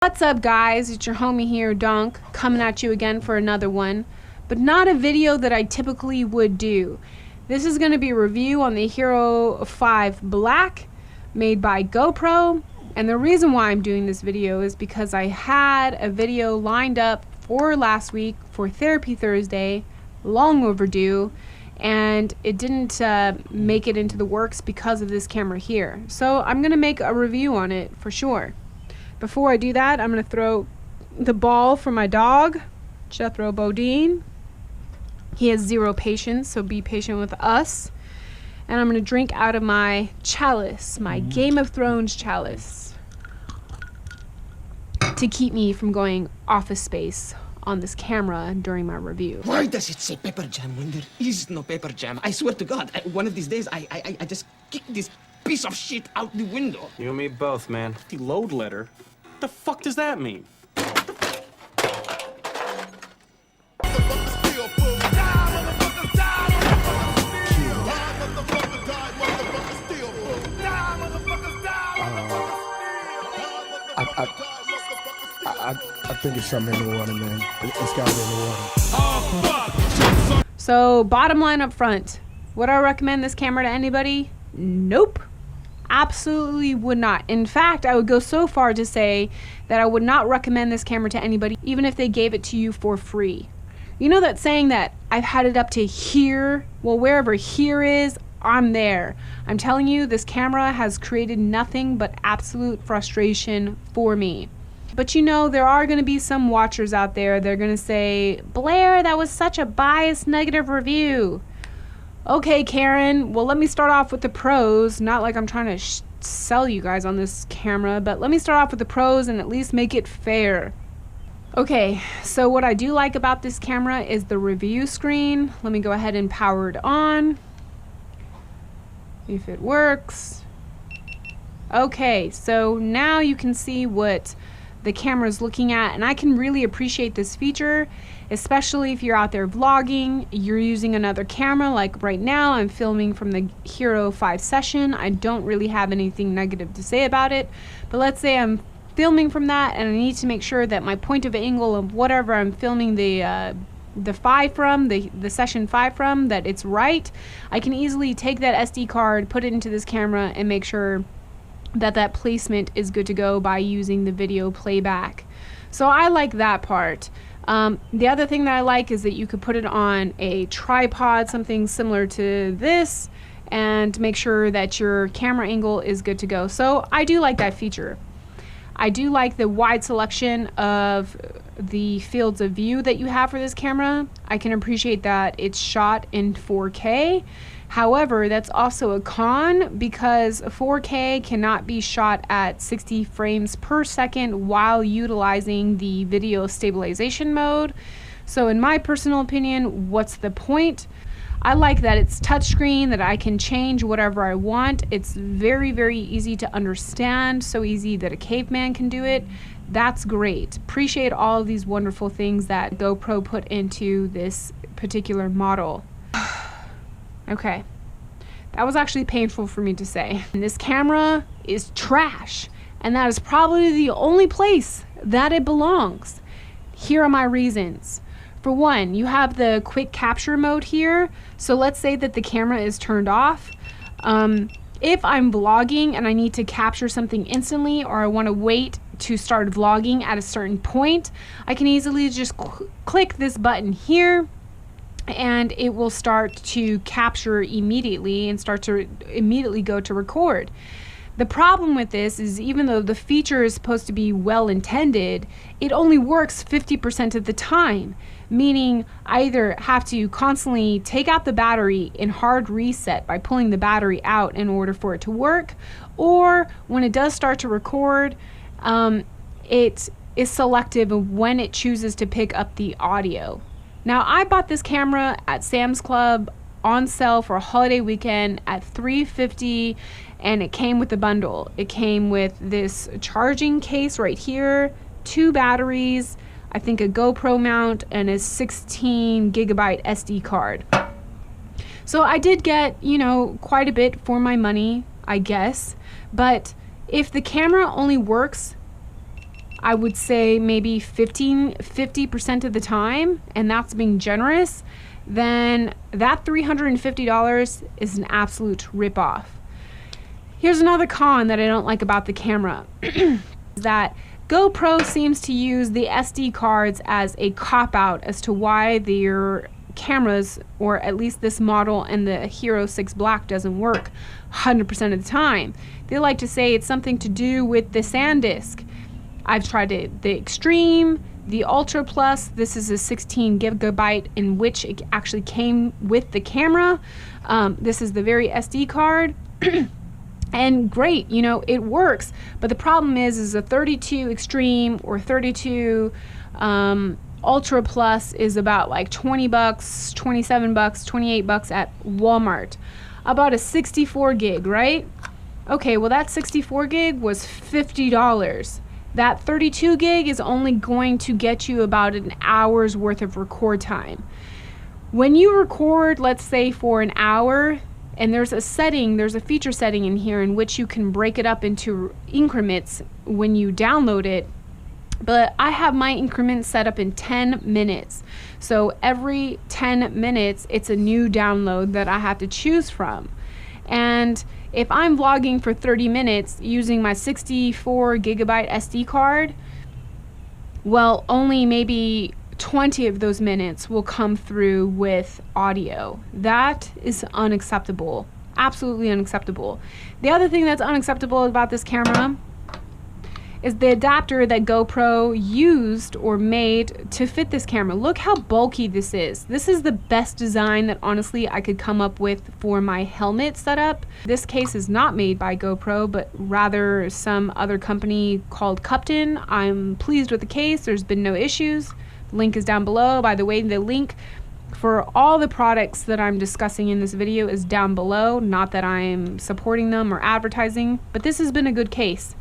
What's up, guys? It's your homie here, Donk, coming at you again for another one, but not a video that I typically would do. This is going to be a review on the Hero 5 Black made by GoPro, and the reason why I'm doing this video is because I had a video lined up for last week for Therapy Thursday, long overdue, and it didn't make it into the works because of this camera here. So I'm going to make a review on it for sure. Before I do that, I'm going to throw the ball for my dog, Jethro Bodine. He has zero patience, so be patient with us. And I'm going to drink out of my chalice, my Game of Thrones chalice, to keep me from going Office Space on this camera during my review. Why does it say pepper jam when there is no pepper jam? I swear to God, one of these days I just kick this piece of shit out the window. You and me both, man. The load letter? What the fuck does that mean? I think it's something in the water, man. It's gotta be in the water. So, bottom line up front, would I recommend this camera to anybody? Nope. Absolutely would not. In fact, I would go so far to say that I would not recommend this camera to anybody, even if they gave it to you for free. You know that saying that I've had it up to here? Well, wherever here is, I'm there. I'm telling you, this camera has created nothing but absolute frustration for me. But you know, there are going to be some watchers out there. They're going to say, Blair, that was such a biased negative review. Okay, Karen, well, let me start off with the pros. Not like I'm trying to sell you guys on this camera, but let me start off with the pros and at least make it fair. Okay, so what I do like about this camera is the review screen. Let me go ahead and power it on. If it works. Okay, so now you can see what the camera is looking at, and I can really appreciate this feature, especially if you're out there vlogging, you're using another camera. Like right now I'm filming from the Hero 5 session. I don't really have anything negative to say about it, but let's say I'm filming from that and I need to make sure that my point of angle of whatever I'm filming the 5 from, the session 5 from, that it's right. I can easily take that SD card, put it into this camera, and make sure that placement is good to go by using the video playback. So I like that part. The other thing that I like is that you could put it on a tripod, something similar to this, and make sure that your camera angle is good to go. So I do like that feature. I do like the wide selection of the fields of view that you have for this camera. I can appreciate that it's shot in 4K. However, that's also a con because 4K cannot be shot at 60 frames per second while utilizing the video stabilization mode. So in my personal opinion, what's the point? I like that it's touchscreen, that I can change whatever I want. It's very, very easy to understand, so easy that a caveman can do it. That's great. Appreciate all of these wonderful things that GoPro put into this particular model. Okay, that was actually painful for me to say. And this camera is trash, and that is probably the only place that it belongs. Here are my reasons. For one, you have the quick capture mode here. So let's say that the camera is turned off. If I'm vlogging and I need to capture something instantly, or I want to wait to start vlogging at a certain point, I can easily just click this button here, and it will start to capture immediately and start to immediately go to record. The problem with this is, even though the feature is supposed to be well intended, it only works 50% of the time, meaning I either have to constantly take out the battery and hard reset by pulling the battery out in order for it to work, or when it does start to record, it is selective of when it chooses to pick up the audio. Now, I bought this camera at Sam's Club on sale for a holiday weekend at $350, and it came with a bundle. It came with this charging case right here, 2 batteries, I think a GoPro mount, and a 16 gigabyte SD card. So I did get, you know, quite a bit for my money, I guess. But if the camera only works I would say maybe 50% of the time, and that's being generous, then that $350 is an absolute ripoff. Here's another con that I don't like about the camera. That GoPro seems to use the SD cards as a cop-out as to why their cameras, or at least this model and the Hero 6 Black, doesn't work 100% of the time. They like to say it's something to do with the SanDisk. I've tried it, the Extreme, the Ultra Plus. This is a 16 gigabyte in which it actually came with the camera. This is the very SD card. And great, you know, it works. But the problem is a 32 Extreme or 32 Ultra Plus is about like 20 bucks, 27 bucks, 28 bucks at Walmart. About a 64 gig, right? Okay, well that 64 gig was $50. That 32 gig is only going to get you about an hour's worth of record time. When you record, let's say for an hour, and there's a feature setting in here in which you can break it up into increments when you download it. But I have my increments set up in 10 minutes. So every 10 minutes, it's a new download that I have to choose from. And if I'm vlogging for 30 minutes using my 64 gigabyte SD card, well, only maybe 20 of those minutes will come through with audio. That is unacceptable. Absolutely unacceptable. The other thing that's unacceptable about this camera is the adapter that GoPro used or made to fit this camera. Look how bulky this is. This is the best design that honestly I could come up with for my helmet setup. This case is not made by GoPro, but rather some other company called Cupton. I'm pleased with the case. There's been no issues. The link is down below. By the way, the link for all the products that I'm discussing in this video is down below. Not that I'm supporting them or advertising, but this has been a good case.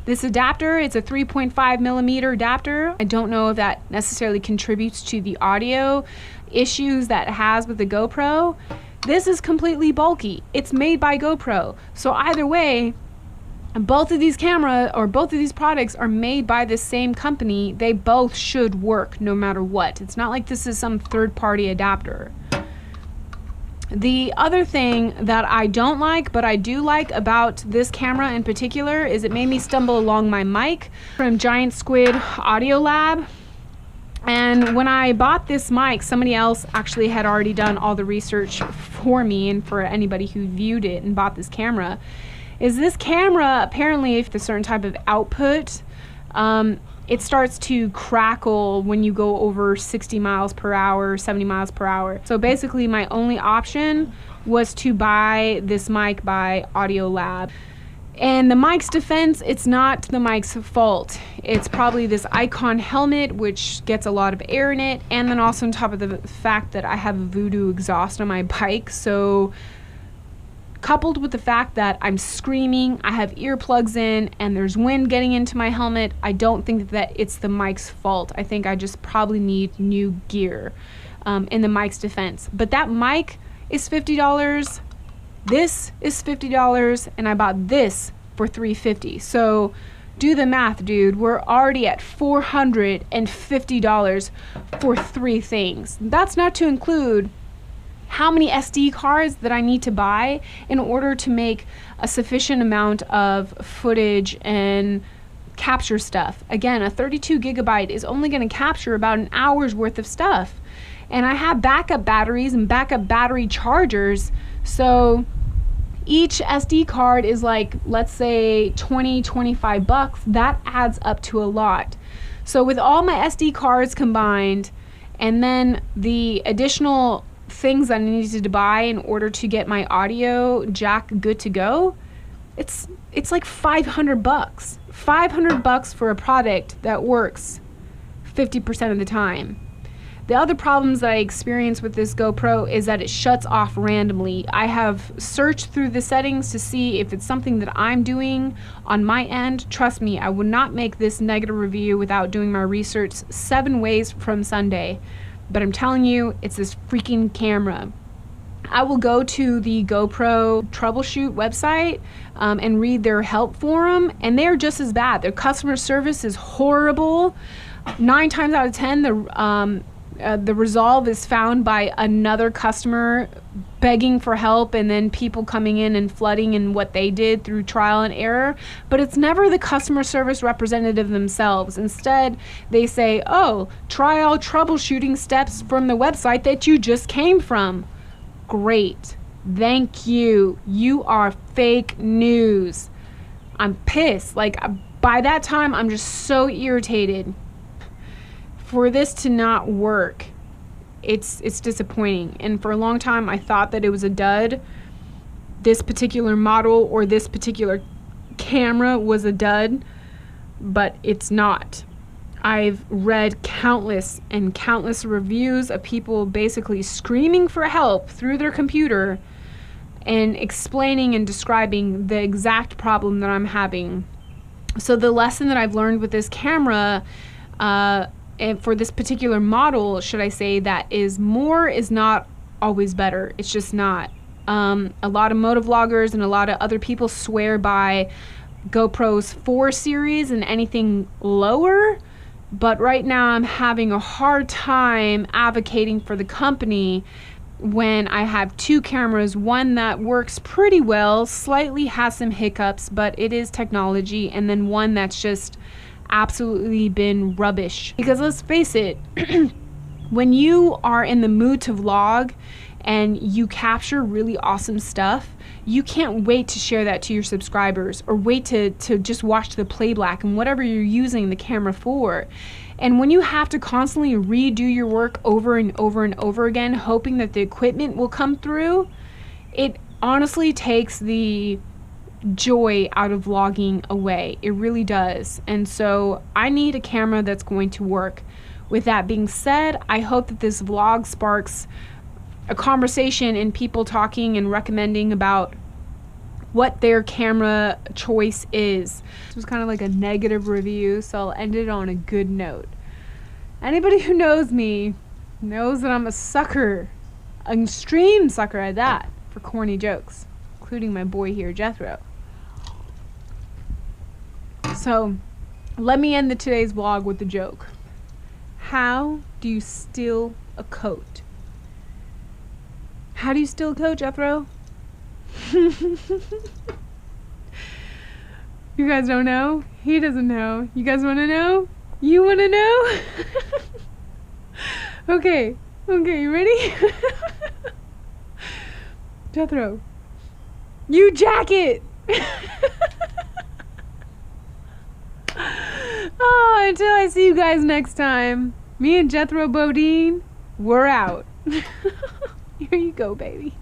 This adapter, it's a 3.5 millimeter adapter. I don't know if that necessarily contributes to the audio issues that it has with the GoPro. This is completely bulky. It's made by GoPro. So either way, both of these products are made by the same company. They both should work no matter what. It's not like this is some third-party adapter. The other thing that I don't like, but I do like about this camera in particular, is it made me stumble along my mic from Giant Squid Audio Lab. And when I bought this mic, somebody else actually had already done all the research for me and for anybody who viewed it and bought this camera. Is this camera, apparently, if a certain type of output, it starts to crackle when you go over 60 miles per hour, 70 miles per hour. So basically my only option was to buy this mic by Audio Lab. And the mic's defense, it's not the mic's fault. It's probably this Icon helmet, which gets a lot of air in it, and then also on top of the fact that I have a Voodoo exhaust on my bike, so coupled with the fact that I'm screaming, I have earplugs in, and there's wind getting into my helmet, I don't think that it's the mic's fault. I think I just probably need new gear in the mic's defense. But that mic is $50. This is $50, and I bought this for $350. So do the math, dude. We're already at $450 for 3 things. That's not to include how many SD cards that I need to buy in order to make a sufficient amount of footage and capture stuff. Again, a 32 gigabyte is only going to capture about an hour's worth of stuff. And I have backup batteries and backup battery chargers, so each SD card is like, let's say 20, 25 bucks. That adds up to a lot. So with all my SD cards combined, and then the additional things I needed to buy in order to get my audio jack good to go, it's like 500 bucks. 500 bucks for a product that works 50% of the time. The other problems that I experience with this GoPro is that it shuts off randomly. I have searched through the settings to see if it's something that I'm doing on my end. Trust me, I would not make this negative review without doing my research 7 ways from Sunday. But I'm telling you, it's this freaking camera. I will go to the GoPro troubleshoot website and read their help forum, and they're just as bad. Their customer service is horrible. 9 times out of 10, the resolve is found by another customer begging for help, and then people coming in and flooding in what they did through trial and error. But it's never the customer service representative themselves. Instead, they say, oh, try all troubleshooting steps from the website that you just came from. Great. Thank you. You are fake news. I'm pissed. Like, by that time, I'm just so irritated. For this to not work, it's disappointing. And for a long time, I thought that it was a dud. This particular model or this particular camera was a dud, but it's not. I've read countless and countless reviews of people basically screaming for help through their computer and explaining and describing the exact problem that I'm having. So the lesson that I've learned with this camera, and for this particular model, should I say, that is more is not always better. It's just not. A lot of motovloggers and a lot of other people swear by GoPro's 4 series and anything lower. But right now I'm having a hard time advocating for the company when I have 2 cameras, one that works pretty well, slightly has some hiccups, but it is technology, and then one that's just absolutely been rubbish. Because let's face it, when you are in the mood to vlog and you capture really awesome stuff, you can't wait to share that to your subscribers, or wait to just watch the playback and whatever you're using the camera for. And when you have to constantly redo your work over and over and over again, hoping that the equipment will come through, it honestly takes the joy out of vlogging away. It really does. And so I need a camera that's going to work. With that being said, I hope that this vlog sparks a conversation and people talking and recommending about what their camera choice is. This was kind of like a negative review, so I'll end it on a good note. Anybody who knows me knows that I'm a sucker, an extreme sucker at that, for corny jokes, including my boy here, Jethro. So let me end today's vlog with a joke. How do you steal a coat? How do you steal a coat, Jethro? You guys don't know? He doesn't know. You guys want to know? You want to know? Okay, you ready? Jethro, you jacket! Oh, until I see you guys next time, me and Jethro Bodine, we're out. Here you go, baby.